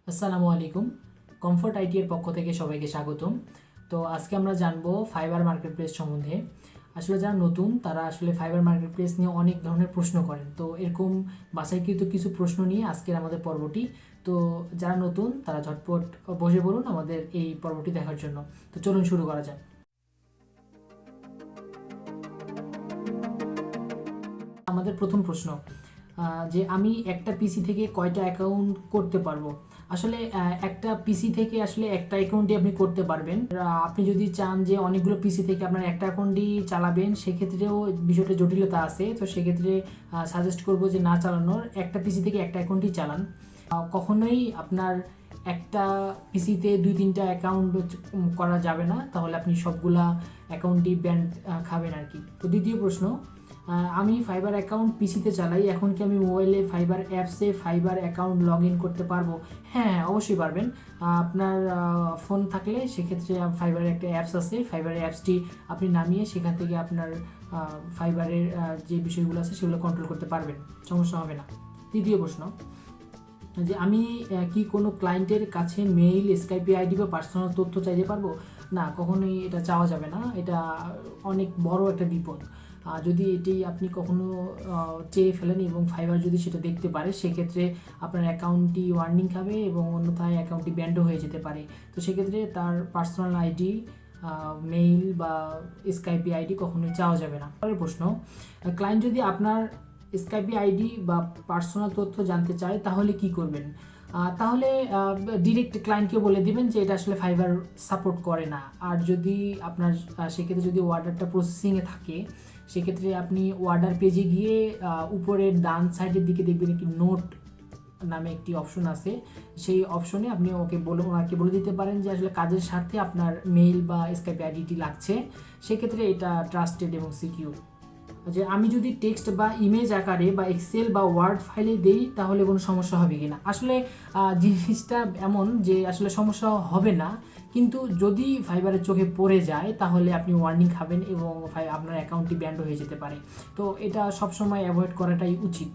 আসসালামু আলাইকুম। Comfort IT এর পক্ষ থেকে সবাইকে স্বাগতম। তো আজকে আমরা জানবো ফাইবার মার্কেট প্লেস সম্বন্ধে। আসলে যারা নতুন তারা আসলে ফাইবার মার্কেট প্লেস নিয়ে অনেক ধরনের প্রশ্ন করেন, তো এরকম বাছাইকৃত কিছু প্রশ্ন নিয়ে আজকের আমাদের পর্বটি। তো যারা নতুন তারা ঝটপট বসে পড়ুন আমাদের এই পর্বটি দেখার জন্য। তো চলুন শুরু করা যাক। আমাদের প্রথম প্রশ্ন, যে আমি একটা পিসি থেকে কয়টা অ্যাকাউন্ট করতে পারবো। আসলে একটা পিসি থেকে আসলে একটা অ্যাকাউন্টই আপনি করতে পারবেন। আপনি যদি চান যে অনেকগুলো পিসি থেকে আপনার একটা অ্যাকাউন্টই চালাবেন, সেক্ষেত্রেও বিষয়টা জটিলতা আছে। তো সেক্ষেত্রে সাজেস্ট করবো যে না চালানোর, একটা পিসি থেকে একটা অ্যাকাউন্টই চালান। কখনোই আপনার একটা পিসিতে 2-3টা অ্যাকাউন্ট করা যাবে না, তাহলে আপনি সবগুলা অ্যাকাউন্টই ব্যান্ড খাবেন আর কি। তো দ্বিতীয় প্রশ্ন, আমি ফাইবার অ্যাকাউন্ট পিসিতে চালাই, এখন কি আমি মোবাইলে ফাইবার অ্যাপসে ফাইবার অ্যাকাউন্ট লগ ইন করতে পারবো? হ্যাঁ, অবশ্যই পারবেন। আপনার ফোন থাকলে সেক্ষেত্রে ফাইবারের একটা অ্যাপস আছে, ফাইবারের অ্যাপসটি আপনি নামিয়ে সেখান থেকে আপনার ফাইবারের যে বিষয়গুলো আছে সেগুলো কন্ট্রোল করতে পারবেন, সমস্যা হবে না। তৃতীয় প্রশ্ন, যে আমি কি কোনো ক্লায়েন্টের কাছে মেইল, স্কাইপি আইডি বা পার্সোনাল তথ্য চাইতে পারবো? না, কখনোই এটা চাওয়া যাবে না। এটা অনেক বড় একটা বিপদ। যদি এটি আপনি কখনো চেয়ে ফেলেন এবং ফাইবার যদি সেটা দেখতে পারে, সেক্ষেত্রে আপনার অ্যাকাউন্টটি ওয়ার্নিং খাবে এবং অন্যথায় অ্যাকাউন্টটি ব্যান্ডও হয়ে যেতে পারে। তো সেক্ষেত্রে তার পার্সোনাল আইডি, মেইল বা স্কাইপি আইডি কখনোই চাওয়া যাবে না। পরের প্রশ্ন, ক্লায়েন্ট যদি আপনার স্কাইপি আইডি বা পার্সোনাল তথ্য জানতে চায় তাহলে কি করবেন? তাহলে ডিরেক্ট ক্লায়েন্টকে বলে দিবেন যে এটা আসলে ফাইবার সাপোর্ট করে না। আর যদি আপনার সেক্ষেত্রে যদি অর্ডারটা প্রসেসিংয়ে থাকে, সেক্ষেত্রে আপনি অর্ডার পেজে গিয়ে উপরের ডান সাইডের দিকে দেখবেন একটি নোট নামে একটি অপশন আছে। সেই অপশনে আপনি ওনাকে বলে দিতে পারেন যে আসলে কাজের স্বার্থে আপনার মেইল বা স্কাইপ আইডিটি লাগছে। সেক্ষেত্রে এটা ট্রাস্টেড এবং সিকিউর। যে আমি যদি টেক্সট বা ইমেজ আকারে বা এক্সেল বা ওয়ার্ড ফাইলে দেই তাহলে কোনো সমস্যা হবে কি না? আসলে জিনিসটা এমন যে আসলে সমস্যা হবে না, কিন্তু যদি ফাইবারের চোখে পড়ে যায় তাহলে আপনি ওয়ার্নিং খাবেন এবং আপনার অ্যাকাউন্টটি ব্যান্ড হয়ে যেতে পারে। তো এটা সবসময় অ্যাভয়েড করাটাই উচিত।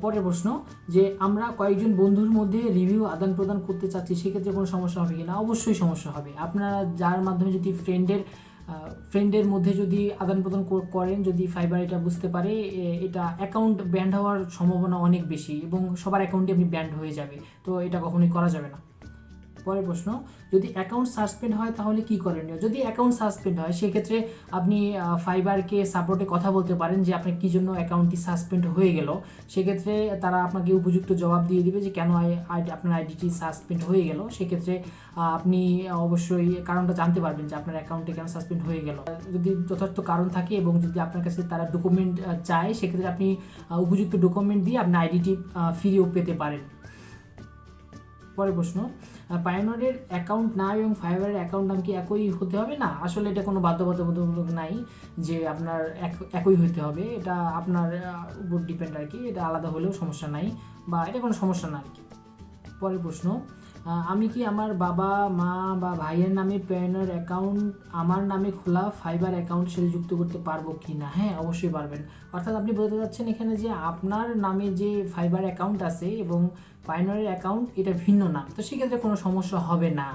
পরের প্রশ্ন, যে আমরা কয়েকজন বন্ধুর মধ্যে রিভিউ আদান প্রদান করতে চাচ্ছি, সেক্ষেত্রে কোনো সমস্যা হবে কি না? অবশ্যই সমস্যা হবে। আপনারা যার মাধ্যমে যদি ফ্রেন্ডের মধ্যে যদি আদান প্রদান করেন, যদি ফাইবার এটা বুঝতে পারে, এটা অ্যাকাউন্ট ব্যান্ড হওয়ার সম্ভাবনা অনেক বেশি এবং সবার অ্যাকাউন্টে আপনি ব্যান্ড হয়ে যাবে। তো এটা কখনোই করা যাবে না। পরের প্রশ্ন, যদি অ্যাকাউন্ট সাসপেন্ড হয় তাহলে কি করণীয়? যদি অ্যাকাউন্ট সাসপেন্ড হয় সেক্ষেত্রে আপনি ফাইবারকে সাপোর্টে কথা বলতে পারেন যে আপনার কী জন্য অ্যাকাউন্টটি সাসপেন্ড হয়ে গেল। সেক্ষেত্রে তারা আপনাকে উপযুক্ত জবাব দিয়ে দিবে যে কেন আপনার আইডিটি সাসপেন্ড হয়ে গেল। সেক্ষেত্রে আপনি অবশ্যই কারণটা জানতে পারবেন যে আপনার অ্যাকাউন্টে কেন সাসপেন্ড হয়ে গেল। যদি যথার্থ কারণ থাকে এবং যদি আপনার কাছে তারা ডকুমেন্ট চায়, সেক্ষেত্রে আপনি উপযুক্ত ডকুমেন্ট দিয়ে আপনার আইডিটি ফিরিয়েও পেতে পারেন। পরের প্রশ্ন, পায়োনিয়ারের অ্যাকাউন্ট নাম এবং ফাইবারের অ্যাকাউন্ট নাম কি একই হতে হবে? না, আসলে এটা কোনো বাধ্যবাধকতামূলক নাই যে আপনার একই হতে হবে। এটা আপনার উপর ডিপেন্ড আর কি। এটা আলাদা হলেও সমস্যা নাই, বা এটা কোনো সমস্যা না আর কি। পরের প্রশ্ন, আমি কি আমার বাবা মা বা ভাইয়ের নামে পায়োনিয়ার অ্যাকাউন্ট আমার নামে খোলা ফাইবার অ্যাকাউন্টের সাথে যুক্ত করতে পারবো কি না? হ্যাঁ, অবশ্যই পারবেন। অর্থাৎ আপনি বলতে চাচ্ছেন এখানে যে আপনার নামে যে ফাইবার অ্যাকাউন্ট আছে এবং পায়োনিয়ারের অ্যাকাউন্ট এটা ভিন্ন নাম, তো সেক্ষেত্রে কোনো সমস্যা হবে না।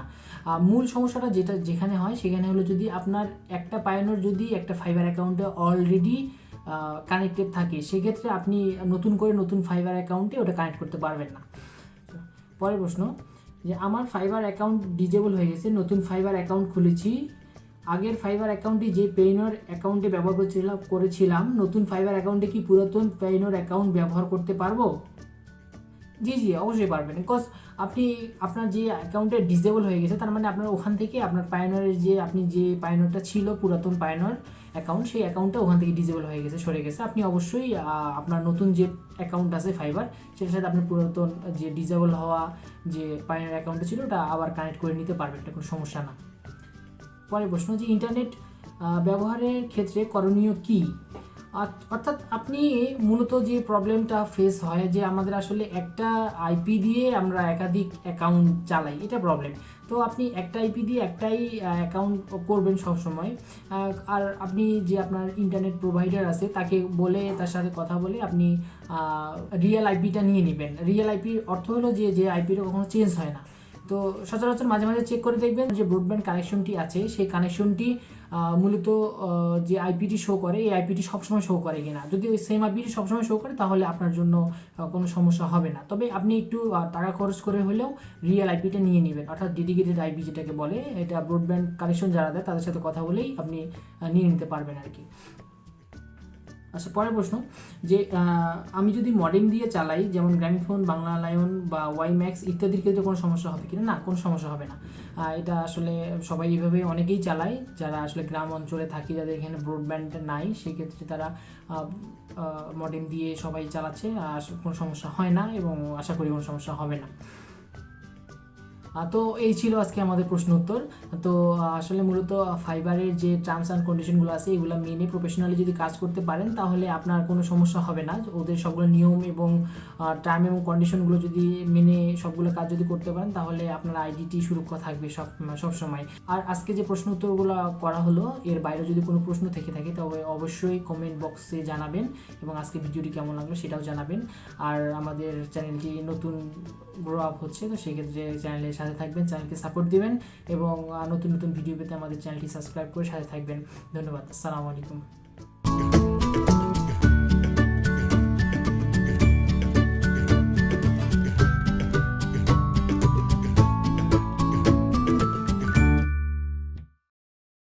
মূল সমস্যাটা যেখানে হয় সেখানে হলো যদি আপনার একটা পায়োনিয়ার যদি একটা ফাইবার অ্যাকাউন্টে অলরেডি কানেক্টেড থাকে, সেক্ষেত্রে আপনি নতুন করে নতুন ফাইবার অ্যাকাউন্টে ওটা কানেক্ট করতে পারবেন না। পরের প্রশ্ন, যে আমার ফাইবার অ্যাকাউন্ট ডিজেবল হয়ে গেছে, নতুন ফাইবার অ্যাকাউন্ট খুলেছি, আগের ফাইবার অ্যাকাউন্টটি যে পায়োনিয়ার অ্যাকাউন্টে ব্যবহার করেছিলাম, নতুন ফাইবার অ্যাকাউন্টে কি পুরাতন পায়োনিয়ার অ্যাকাউন্ট ব্যবহার করতে পারবো? জি জি, অবশ্যই পারবেন। বিকজ আপনার যে অ্যাকাউন্টে ডিসেবল হয়ে গেছে, তার মানে আপনার ওখান থেকে আপনার পায়োনিয়ারের যে আপনি যে পায়োনিয়ারটা ছিল পুরাতন পায়োনিয়ার অ্যাকাউন্ট, সেই অ্যাকাউন্টটা ওখান থেকে ডিসেবল হয়ে গেছে, সরে গেছে। আপনি অবশ্যই আপনার নতুন যে অ্যাকাউন্ট আছে ফাইবার, সেটার সাথে আপনার পুরাতন যে ডিসেবল হওয়া যে পায়োনিয়ার অ্যাকাউন্টটা ছিল ওটা আবার কানেক্ট করে নিতে পারবেন, এটা কোনো সমস্যা না। পরের প্রশ্ন, যে ইন্টারনেট ব্যবহারের ক্ষেত্রে করণীয় কী? অর্থাৎ আপনি মূলত যে প্রবলেমটা ফেস হয় যে আমাদের আসলে একটা আইপি দিয়ে আমরা একাধিক অ্যাকাউন্ট চালাই, এটা প্রবলেম। তো আপনি একটা আইপি দিয়ে একটাই অ্যাকাউন্ট করবেন সবসময়। আর আপনি যে আপনার ইন্টারনেট প্রোভাইডার আছে তাকে বলে, তার সাথে কথা বলে আপনি রিয়েল আইপিটা নিয়ে নেবেন। রিয়েল আইপির অর্থ হলো যে আইপিটা কখনো চেঞ্জ হয় না। তো সচরাচর মাঝে মাঝে চেক করে দেখবেন যে ব্রডব্যান্ড কানেকশনটি আছে, সেই কানেকশনটি মূলত যে আইপিটি শো করে এই আইপিটি সবসময় শো করে কিনা। যদি ওই সেম আইপিটি সবসময় শো করে তাহলে আপনার জন্য কোনো সমস্যা হবে না। তবে আপনি একটু টাকা খরচ করে হলেও রিয়েল আইপিটা নিয়ে নেবেন, অর্থাৎ ডেডিকেটেড আইপি যেটাকে বলে। এটা ব্রডব্যান্ড কানেকশন যারা দেয় তাদের সাথে কথা বলেই আপনি নিয়ে নিতে পারবেন আর কি। আচ্ছা, পরের প্রশ্ন যে আমি যদি মডেম দিয়ে চালাই, যেমন গ্রামীণফোন, বাংলা লায়ন বা ওয়াই ম্যাক্স ইত্যাদির ক্ষেত্রে কোনো সমস্যা হবে কিনা? না, কোনো সমস্যা হবে না। এটা আসলে সবাই এইভাবে অনেকেই চালায় যারা আসলে গ্রাম অঞ্চলে থাকে, যাদের এখানে ব্রডব্যান্ড নাই, সেক্ষেত্রে তারা মডেম দিয়ে সবাই চালাচ্ছে, কোনো সমস্যা হয় না এবং আশা করি কোনো সমস্যা হবে না। তো এই ছিল আজকে আমাদের প্রশ্ন উত্তর। তো আসলে মূলত ফাইবারের যে টার্মস অ্যান্ড কন্ডিশনগুলো আছে এগুলো মেনে প্রফেশনালি যদি কাজ করতে পারেন তাহলে আপনার কোনো সমস্যা হবে না। ওদের সবগুলো নিয়ম এবং টার্ম এবং কন্ডিশনগুলো যদি মেনে সবগুলো কাজ যদি করতে পারেন তাহলে আপনার আইডিটি সুরক্ষা থাকবে সব সময়। আর আজকে যে প্রশ্ন উত্তরগুলো করা হলো এর বাইরে যদি কোনো প্রশ্ন থেকে থাকে তবে অবশ্যই কমেন্ট বক্সে জানাবেন এবং আজকে ভিডিওটি কেমন লাগলো সেটাও জানাবেন। আর আমাদের চ্যানেলটি নতুন গ্রো আপ হচ্ছে, তো সেক্ষেত্রে চ্যানেলের সাথে থাকবেন, চ্যানেলকে সাপোর্ট দিবেন এবং নতুন নতুন ভিডিও পেতে আমাদের চ্যানেলটি সাবস্ক্রাইব করে সাথে থাকবেন। ধন্যবাদ। আসসালামু আলাইকুম।